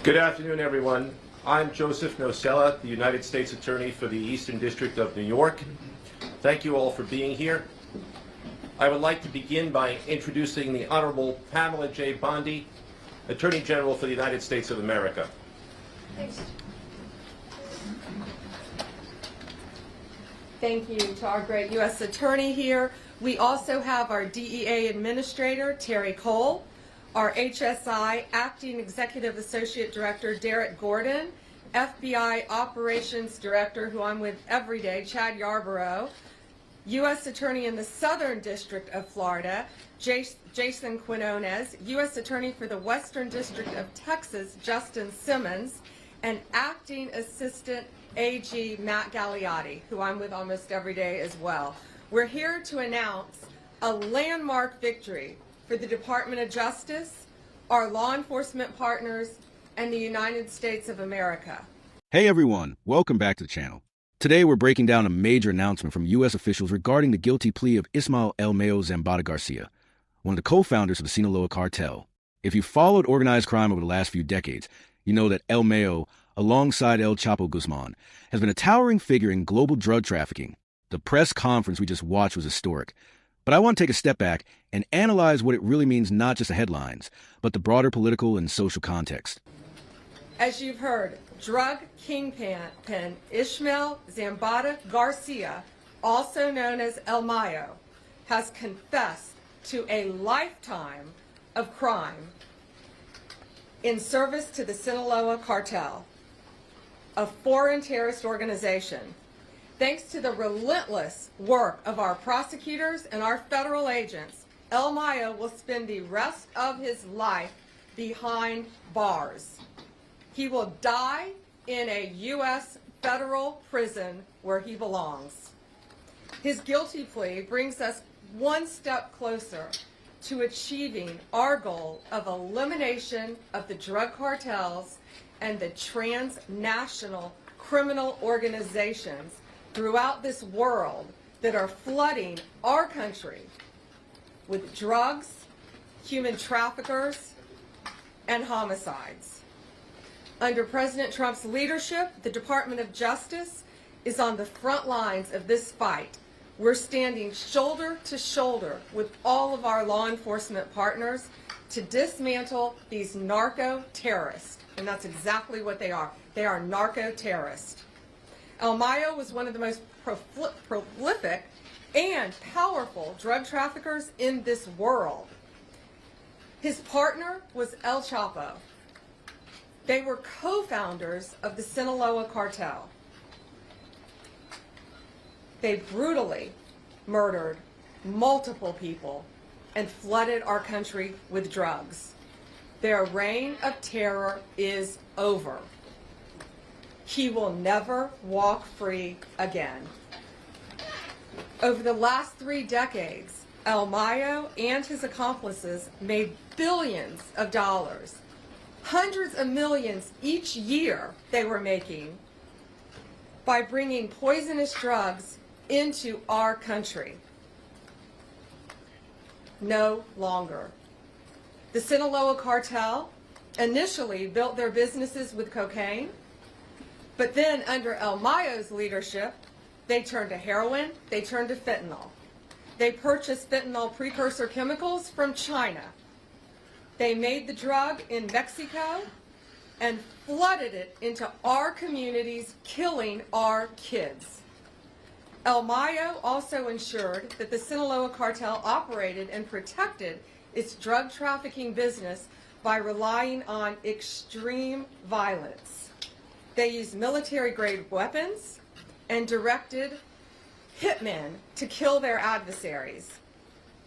Good afternoon, everyone. I'm Joseph Nocella, the United States Attorney for the Eastern District of New York. Thank you all for being here. I would like to begin by introducing the Honorable Pamela J. Bondi, Attorney General for the United States of America. Thanks. Thank you to our great U.S. Attorney here. We also have our DEA Administrator, Terry Cole, our HSI Acting Executive Associate Director, Derek Gordon, FBI Operations Director, who I'm with every day, Chad Yarborough, U.S. Attorney in the Southern District of Florida, Jason Quinones, U.S. Attorney for the Western District of Texas, Justin Simmons, and Acting Assistant AG Matt Gagliotti, who I'm with almost every day as well. We're here to announce a landmark victory for the Department of Justice, our law enforcement partners, and the United States of America. Hey everyone, welcome back to the channel. Today we're breaking down a major announcement from U.S. officials regarding the guilty plea of Ismael Mayo Zambada García, one of the co-founders of the Sinaloa Cartel. If you've followed organized crime over the last few decades, you know that El Mayo, alongside El Chapo Guzmán, has been a towering figure in global drug trafficking. The press conference we just watched was historic. But I want to take a step back and analyze what it really means, not just the headlines, but the broader political and social context. As you've heard, drug kingpin Ismael Zambada García, also known as El Mayo, has confessed to a lifetime of crime in service to the Sinaloa Cartel, a foreign terrorist organization. Thanks to the relentless work of our prosecutors and our federal agents, El Mayo will spend the rest of his life behind bars. He will die in a U.S. federal prison where he belongs. His guilty plea brings us one step closer to achieving our goal of elimination of the drug cartels and the transnational criminal organizations throughout this world that are flooding our country with drugs, human traffickers, and homicides. Under President Trump's leadership, the Department of Justice is on the front lines of this fight. We're standing shoulder to shoulder with all of our law enforcement partners to dismantle these narco-terrorists. And that's exactly what they are. They are narco-terrorists. El Mayo was one of the most prolific and powerful drug traffickers in this world. His partner was El Chapo. They were co-founders of the Sinaloa Cartel. They brutally murdered multiple people and flooded our country with drugs. Their reign of terror is over. He will never walk free again. Over the last 3 decades, El Mayo and his accomplices made billions of dollars, hundreds of millions each year they were making by bringing poisonous drugs into our country. No longer. The Sinaloa Cartel initially built their businesses with cocaine, but then under El Mayo's leadership, they turned to heroin, they turned to fentanyl. They purchased fentanyl precursor chemicals from China. They made the drug in Mexico and flooded it into our communities, killing our kids. El Mayo also ensured that the Sinaloa Cartel operated and protected its drug trafficking business by relying on extreme violence. They used military-grade weapons and directed hitmen to kill their adversaries.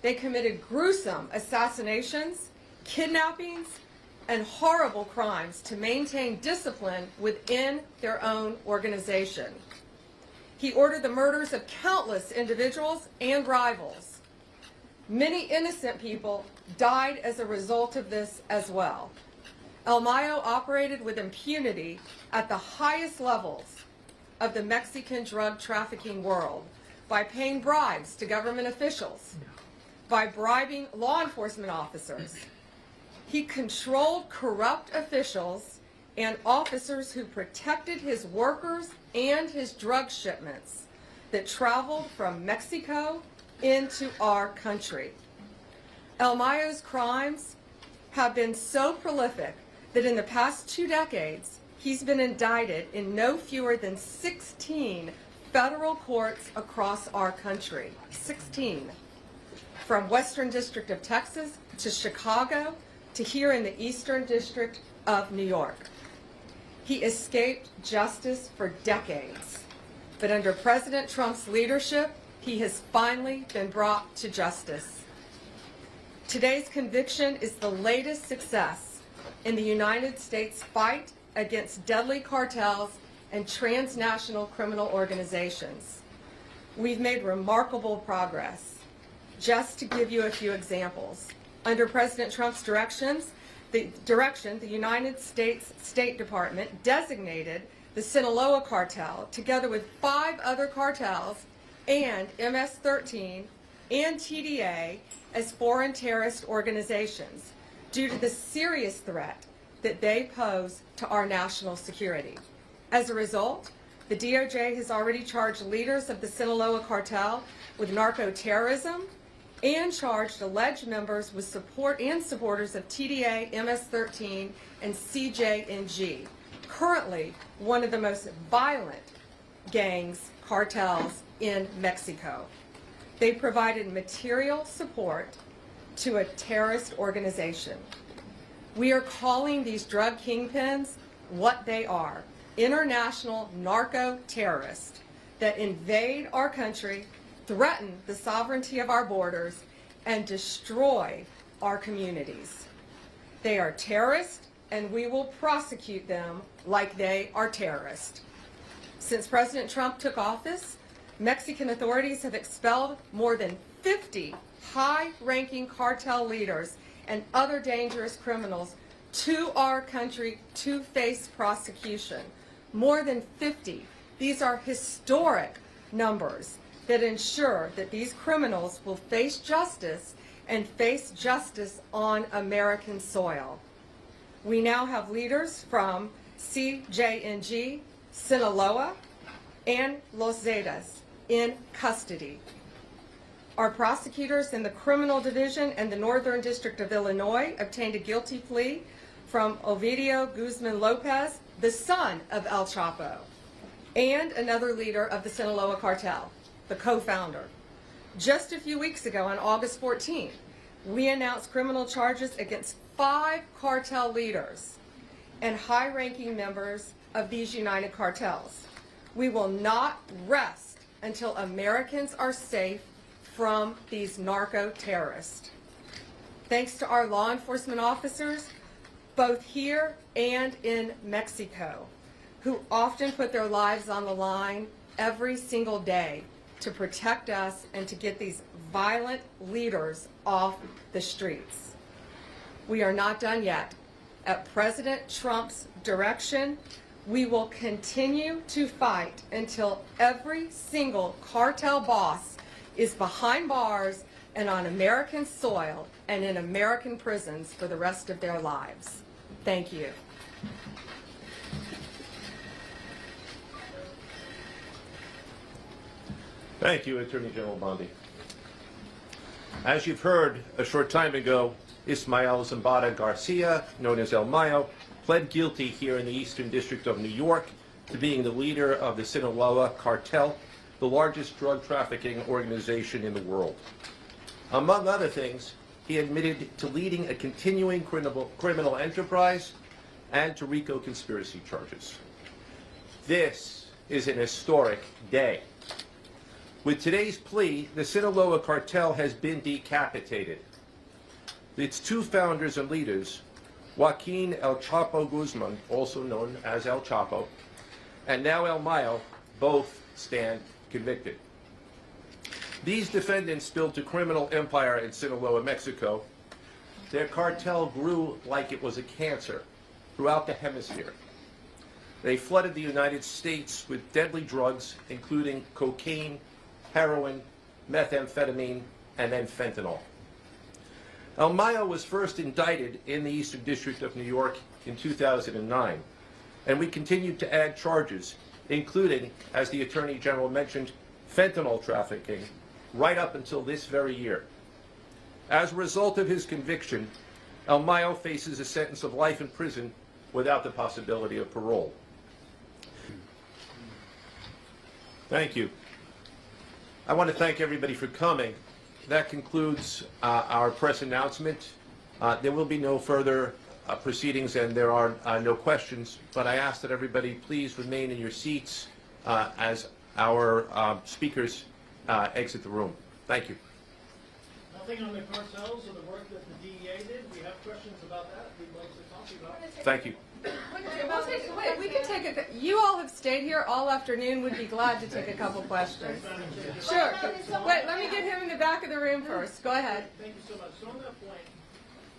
They committed gruesome assassinations, kidnappings, and horrible crimes to maintain discipline within their own organization. He ordered the murders of countless individuals and rivals. Many innocent people died as a result of this as well. El Mayo operated with impunity at the highest levels of the Mexican drug trafficking world by paying bribes to government officials, by bribing law enforcement officers. He controlled corrupt officials and officers who protected his workers and his drug shipments that traveled from Mexico into our country. El Mayo's crimes have been so prolific that in the past 2 decades, he's been indicted in no fewer than 16 federal courts across our country. 16. From Western District of Texas to Chicago to here in the Eastern District of New York. He escaped justice for decades, but under President Trump's leadership, he has finally been brought to justice. Today's conviction is the latest success in the United States fight against deadly cartels and transnational criminal organizations. We've made remarkable progress. Just to give you a few examples, under President Trump's direction, the United States State Department designated the Sinaloa Cartel, together with 5 other cartels, and MS-13 and TDA as foreign terrorist organizations due to the serious threat that they pose to our national security. As a result, the DOJ has already charged leaders of the Sinaloa Cartel with narco-terrorism and charged alleged members with support and supporters of TDA, MS-13, and CJNG, currently one of the most violent cartels in Mexico. They provided material support to a terrorist organization. We are calling these drug kingpins what they are: international narco-terrorists that invade our country, threaten the sovereignty of our borders, and destroy our communities. They are terrorists, and we will prosecute them like they are terrorists. Since President Trump took office, Mexican authorities have expelled more than 50 high-ranking cartel leaders and other dangerous criminals to our country to face prosecution. More than 50. These are historic numbers that ensure that these criminals will face justice and face justice on American soil. We now have leaders from CJNG, Sinaloa, and Los Zetas in custody. Our prosecutors in the Criminal Division and the Northern District of Illinois obtained a guilty plea from Ovidio Guzmán Lopez, the son of El Chapo, and another leader of the Sinaloa Cartel, the co-founder. Just a few weeks ago, on August 14th, we announced criminal charges against 5 cartel leaders and high-ranking members of these united cartels. We will not rest until Americans are safe from these narco-terrorists. Thanks to our law enforcement officers, both here and in Mexico, who often put their lives on the line every single day to protect us and to get these violent leaders off the streets. We are not done yet. At President Trump's direction, we will continue to fight until every single cartel boss is behind bars and on American soil and in American prisons for the rest of their lives. Thank you. Thank you, Attorney General Bondi. As you've heard a short time ago, Ismael Zambada García, known as El Mayo, pled guilty here in the Eastern District of New York to being the leader of the Sinaloa Cartel, the largest drug trafficking organization in the world. Among other things, he admitted to leading a continuing criminal enterprise and to RICO conspiracy charges. This is an historic day. With today's plea, the Sinaloa Cartel has been decapitated. Its 2 founders and leaders, Joaquín El Chapo Guzmán, also known as El Chapo, and now El Mayo, both stand convicted. These defendants built a criminal empire in Sinaloa, Mexico. Their cartel grew like it was a cancer throughout the hemisphere. They flooded the United States with deadly drugs, including cocaine, heroin, methamphetamine, and then fentanyl. El Mayo was first indicted in the Eastern District of New York in 2009 and we continued to add charges, including, as the Attorney General mentioned, fentanyl trafficking, right up until this very year. As a result of his conviction, El Mayo faces a sentence of life in prison without the possibility of parole. Thank you. I want to thank everybody for coming. That concludes our press announcement. There will be no further proceedings and there are no questions, but I ask that everybody please remain in your seats as our speakers exit the room. Thank you. Nothing on the cartels or the work that the DEA did. We have questions about that we'd like to talk to you about. Thank you. Wait, we can take you all have stayed here all afternoon. We'd be glad to take a couple questions. Sure. Wait, let me get him in the back of the room first. Go ahead. Thank you so much. So on that point,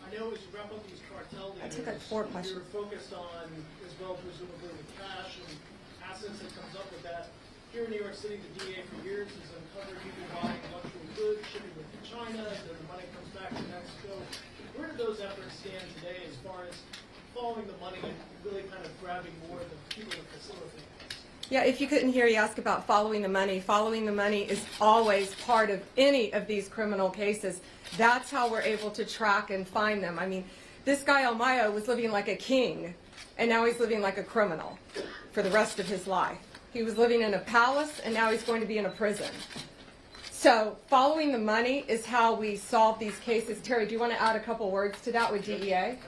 I know as you wrap up these cartel I leaders, took like 4 questions. you're focused on, as well presumably with cash and assets that comes up with that. Here in New York City, the DA for years has uncovered people buying luxury goods, shipping them to China, then the money comes back to Mexico. Where do those efforts stand today as far as following the money and really kind of grabbing more of the people that facilitate this? Yeah, if you couldn't hear, you ask about following the money. Following the money is always part of any of these criminal cases. That's how we're able to track and find them. I mean, this guy El Mayo was living like a king, and now he's living like a criminal for the rest of his life. He was living in a palace, and now he's going to be in a prison. So following the money is how we solve these cases. Terry, do you want to add a couple words to that with DEA?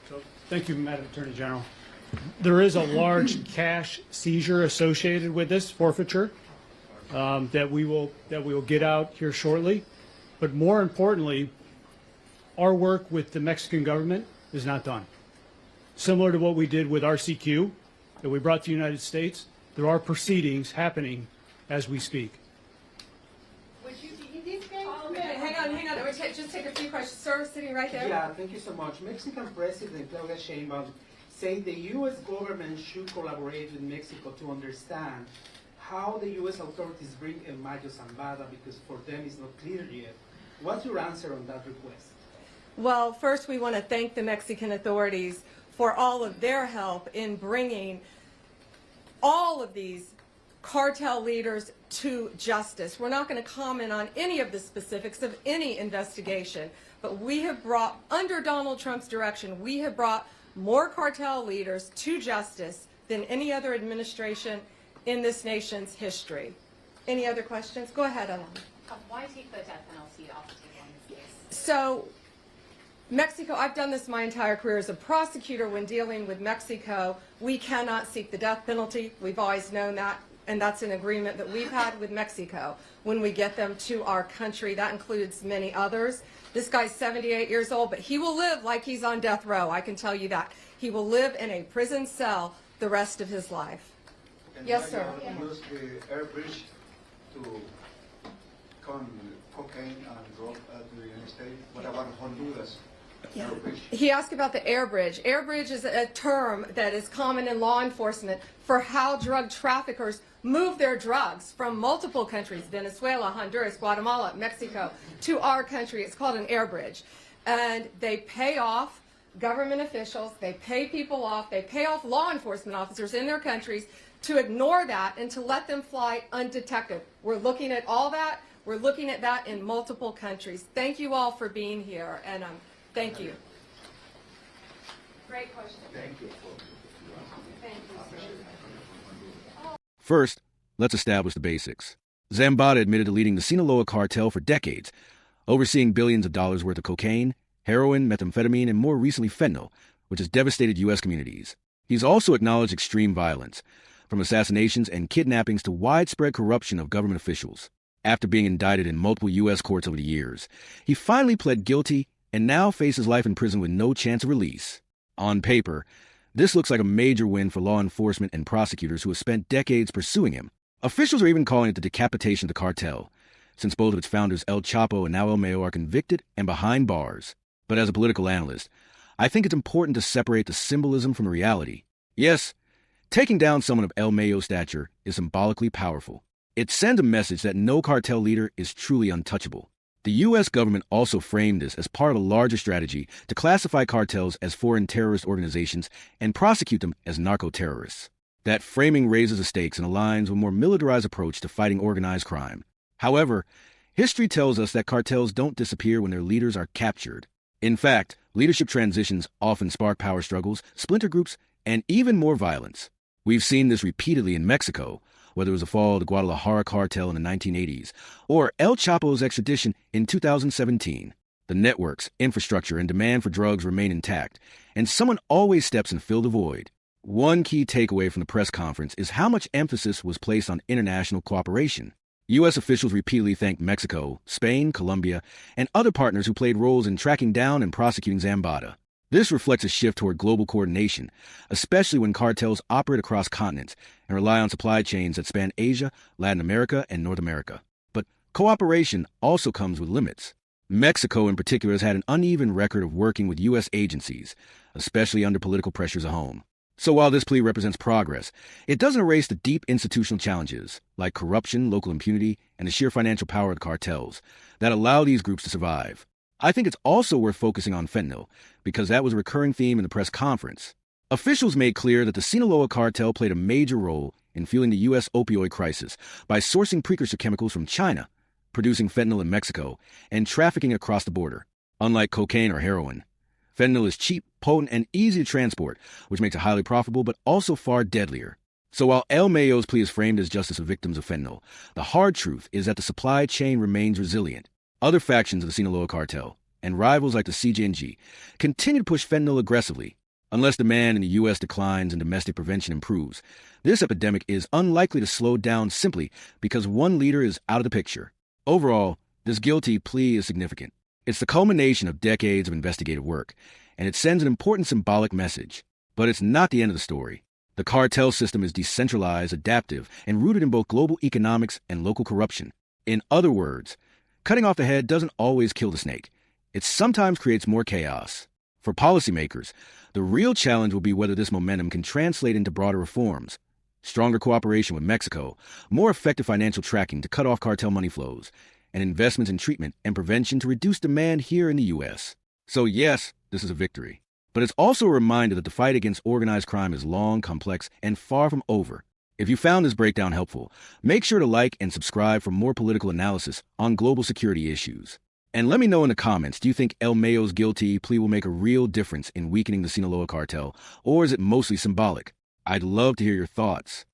So, thank you, Madam Attorney General. There is a large cash seizure associated with this forfeiture that we will get out here shortly. But more importantly, our work with the Mexican government is not done. Similar to what we did with RCQ that we brought to the United States, there are proceedings happening as we speak. Hang on. Just take a few questions. Sir, sitting right there. Yeah, thank you so much. Mexican President Claudia Sheinbaum said the U.S. government should collaborate with Mexico to understand how the U.S. authorities bring El Mayo Zambada, because for them it's not clear yet. What's your answer on that request? Well, first we want to thank the Mexican authorities for all of their help in bringing all of these cartel leaders to justice. We're not going to comment on any of the specifics of any investigation, but we have brought, under Donald Trump's direction, we have brought more cartel leaders to justice than any other administration in this nation's history. Any other questions? Go ahead, Alana. Why take the death penalty off the table in this case? So, Mexico, I've done this my entire career as a prosecutor. When dealing with Mexico, we cannot seek the death penalty. We've always known that, and that's an agreement that we've had with Mexico when we get them to our country. That includes many others. This guy's 78 years old, but he will live like he's on death row, I can tell you that. He will live in a prison cell the rest of his life. Yes, sir. Use the air bridge to come cocaine and drug to the United States. What about Honduras? Yeah. Air bridge. He asked about the air bridge. Air bridge is a term that is common in law enforcement for how drug traffickers move their drugs from multiple countries, Venezuela, Honduras, Guatemala, Mexico, to our country. It's called an air bridge. And they pay off government officials, they pay people off, they pay off law enforcement officers in their countries to ignore that and to let them fly undetected. We're looking at all that. We're looking at that in multiple countries. Thank you all for being here, and thank you. Great question. Thank you. Thank you, sir. First, let's establish the basics. Zambada admitted to leading the Sinaloa Cartel for decades, overseeing billions of dollars worth of cocaine, heroin, methamphetamine, and more recently fentanyl, which has devastated U.S. communities. He's also acknowledged extreme violence, from assassinations and kidnappings to widespread corruption of government officials. After being indicted in multiple U.S. courts over the years, he finally pled guilty and now faces life in prison with no chance of release. On paper, this looks like a major win for law enforcement and prosecutors who have spent decades pursuing him. Officials are even calling it the decapitation of the cartel, since both of its founders, El Chapo and now El Mayo, are convicted and behind bars. But as a political analyst, I think it's important to separate the symbolism from the reality. Yes, taking down someone of El Mayo's stature is symbolically powerful. It sends a message that no cartel leader is truly untouchable. The U.S. government also framed this as part of a larger strategy to classify cartels as foreign terrorist organizations and prosecute them as narco-terrorists. That framing raises the stakes and aligns with a more militarized approach to fighting organized crime. However, history tells us that cartels don't disappear when their leaders are captured. In fact, leadership transitions often spark power struggles, splinter groups, and even more violence. We've seen this repeatedly in Mexico, whether it was the fall of the Guadalajara cartel in the 1980s, or El Chapo's extradition in 2017. The networks, infrastructure, and demand for drugs remain intact, and someone always steps in to fill the void. One key takeaway from the press conference is how much emphasis was placed on international cooperation. U.S. officials repeatedly thanked Mexico, Spain, Colombia, and other partners who played roles in tracking down and prosecuting Zambada. This reflects a shift toward global coordination, especially when cartels operate across continents and rely on supply chains that span Asia, Latin America, and North America. But cooperation also comes with limits. Mexico, in particular, has had an uneven record of working with U.S. agencies, especially under political pressures at home. So while this plea represents progress, it doesn't erase the deep institutional challenges, like corruption, local impunity, and the sheer financial power of the cartels, that allow these groups to survive. I think it's also worth focusing on fentanyl, because that was a recurring theme in the press conference. Officials made clear that the Sinaloa Cartel played a major role in fueling the U.S. opioid crisis by sourcing precursor chemicals from China, producing fentanyl in Mexico, and trafficking it across the border. Unlike cocaine or heroin, fentanyl is cheap, potent, and easy to transport, which makes it highly profitable but also far deadlier. So while El Mayo's plea is framed as justice for victims of fentanyl, the hard truth is that the supply chain remains resilient. Other factions of the Sinaloa Cartel, and rivals like the CJNG, continue to push fentanyl aggressively. Unless demand in the U.S. declines and domestic prevention improves, this epidemic is unlikely to slow down simply because one leader is out of the picture. Overall, this guilty plea is significant. It's the culmination of decades of investigative work, and it sends an important symbolic message. But it's not the end of the story. The cartel system is decentralized, adaptive, and rooted in both global economics and local corruption. In other words, cutting off the head doesn't always kill the snake. It sometimes creates more chaos. For policymakers, the real challenge will be whether this momentum can translate into broader reforms. Stronger cooperation with Mexico, more effective financial tracking to cut off cartel money flows, and investments in treatment and prevention to reduce demand here in the U.S. So yes, this is a victory. But it's also a reminder that the fight against organized crime is long, complex, and far from over. If you found this breakdown helpful, make sure to like and subscribe for more political analysis on global security issues. And let me know in the comments, do you think El Mayo's guilty plea will make a real difference in weakening the Sinaloa Cartel, or is it mostly symbolic? I'd love to hear your thoughts.